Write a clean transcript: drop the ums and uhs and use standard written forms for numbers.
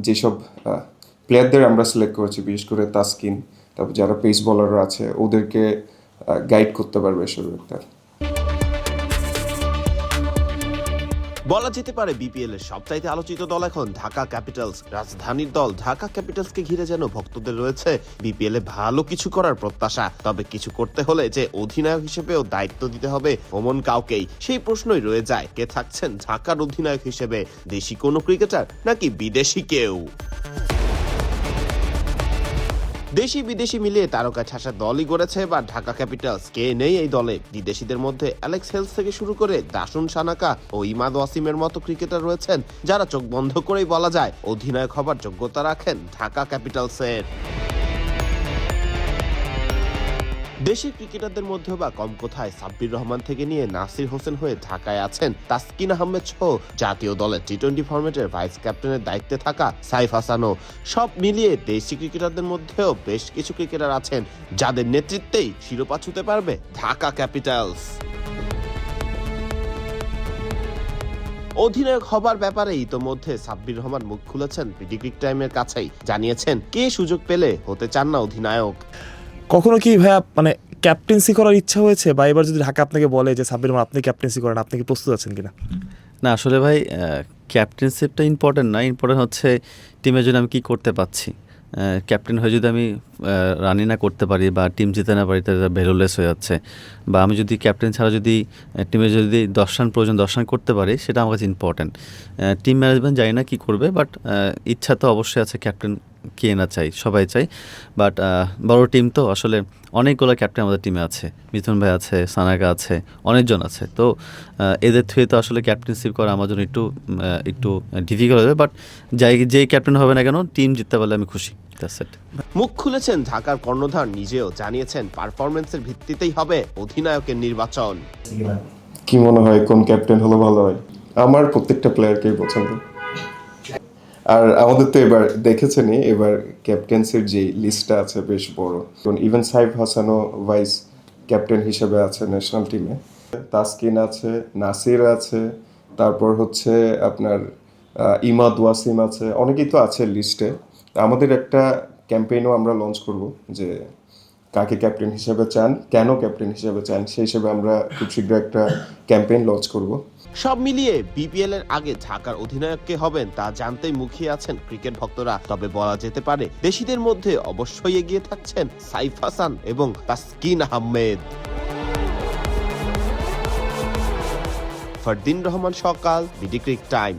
যেসব প্লেয়ারদের আমরা সিলেক্ট করেছি, বিশেষ করে তাসকিন, তারপর যারা পেস বোলাররা আছে ওদেরকে গাইড করতে পারবে এসব একটা। বলা যেতে পারে বিপিএল এর সবচাইতে আলোচিত দল এখন ঢাকা ক্যাপিটালস। রাজধানীর দল ঢাকা ক্যাপিটালসকে ঘিরে যেন ভক্তদের রয়েছে বিপিএল এ ভালো কিছু করার প্রত্যাশা। তবে কিছু করতে হলে যে অধিনায়ক হিসেবেও দায়িত্ব দিতে হবে অমন কাউকেই, সেই প্রশ্নই রয়ে যায় কে থাকছেন ঢাকার অধিনায়ক হিসেবে, দেশি কোনো ক্রিকেটার নাকি বিদেশি কেউ? দেশি বিদেশি মিলিয়ে তারকা ঠাসা দলই গড়েছে এবার ঢাকা ক্যাপিটালস। কে নেই এই দলে? বিদেশিদের মধ্যে অ্যালেক্স হেলস থেকে শুরু করে দাসুন সানাকা ও ইমাদ ওয়াসিমের মতো ক্রিকেটার রয়েছেন যারা চোখ বন্ধ করেই বলা যায় অধিনায়ক হবার যোগ্যতা রাখেন ঢাকা ক্যাপিটালসের। দেশি ক্রিকেটারদের মধ্যে বা কম কোথায় সাব্বির রহমান থেকে নিয়ে নাসির হোসেন হয়ে ঢাকায় আছেন তাসকিন আহমেদ সহ জাতীয় দলের টি-20 ফরম্যাটের ভাইস ক্যাপ্টেনের দায়িত্বে থাকা সাইফ হাসানও। সব মিলিয়ে দেশি ক্রিকেটারদের মধ্যেও বেশ কিছু ক্রিকেটার আছেন যাদের নেতৃত্বেই শিরোপা ছুঁতে পারবে ঢাকা ক্যাপিটালস। অধিনায়ক হবার ব্যাপারে ইতোমধ্যে সাব্বির রহমান মুখ খুলেছেন বিডিক্রিক টাইমের কাছেই, জানিয়েছেন কে সুযোগ পেলে হতে চান না অধিনায়ক। কখনো কি ভাইয়া মানে ক্যাপ্টেন্সি করার ইচ্ছা হয়েছে, বা এবার যদি ঢাকা আপনাকে বলে যে সাব্বির রহমান আপনি ক্যাপ্টেন্সি করেন, আপনি কি প্রস্তুত আছেন কিনা? না, আসলে ভাই ক্যাপ্টেনশিপটা ইম্পর্টেন্ট না, ইম্পর্টেন্ট হচ্ছে টিমের জন্য আমি কী করতে পারছি। ক্যাপ্টেন হয়ে যদি আমি রানি না করতে পারি বা টিম জিতে না পারি তাহলে ভ্যালুলেস হয়ে যাচ্ছে। বা আমি যদি ক্যাপ্টেন ছাড়া যদি টিমে যদি 10 রান প্রয়োজন 10 রান করতে পারি, সেটা আমার কাছে ইম্পর্টেন্ট। টিম ম্যানেজমেন্ট জানি না কী করবে, বাট ইচ্ছা তো অবশ্যই আছে, ক্যাপ্টেন কে না চাই, সবাই চাই। বাট বড় টিম তো আসলে অনেকগুলো ক্যাপ্টেন আমাদের টিমে আছে, মিথুন ভাই আছে, সানাকা আছে, অনেকজন আছে। তো এদের থ্রুয়ে তো আসলে ক্যাপ্টেনশিপ করা আমার জন্য একটু ডিফিকাল্ট হবে। বাট যেই ক্যাপ্টেন হবে না কেন, টিম জিততে পারলে আমি খুশি। মুখ খুলেছেন ঢাকার কর্ণধার নিজেও, জানিয়েছেন পারফরমেন্সের ভিত্তিতেই হবে অধিনায়কের নির্বাচন। কি মনে হয় কোন ক্যাপ্টেন হলে ভালো হয়? আমার প্রত্যেকটা প্লেয়ারকেই পছন্দ। আর আমাদের তো এবার দেখেছেনই, এবার ক্যাপ্টেন্সির যে লিস্টটা আছে বেশ বড়। ইভেন সাইফ হাসানও ভাইস ক্যাপ্টেন হিসেবে আছে ন্যাশনাল টিমে। তাসকিন আছে, নাসির আছে, তারপর হচ্ছে আপনার ইমাদ ওয়াসিম আছে, অনেকেই তো আছে লিস্টে। আমাদের একটা ক্যাম্পেইনও আমরা লঞ্চ করব যে কাকে ক্যাপ্টেন হিসেবে চান, কেন ক্যাপ্টেন হিসেবে চান, সেই হিসেবে আমরা খুব শীঘ্র একটা ক্যাম্পেইন লঞ্চ করব। সব মিলিয়ে বিপিএল এর আগে ঢাকার অধিনায়ক কে হবেন তা জানতেই মুখিয়ে আছেন ক্রিকেট ভক্তরা। তবে বলা যেতে পারে দেশিদের মধ্যে অবশ্যই এগিয়ে থাকছেন সাইফ হাসান এবং তাসকিন আহমেদ। ফারদিন রহমান সকাল, বিডি ক্রিক টাইম।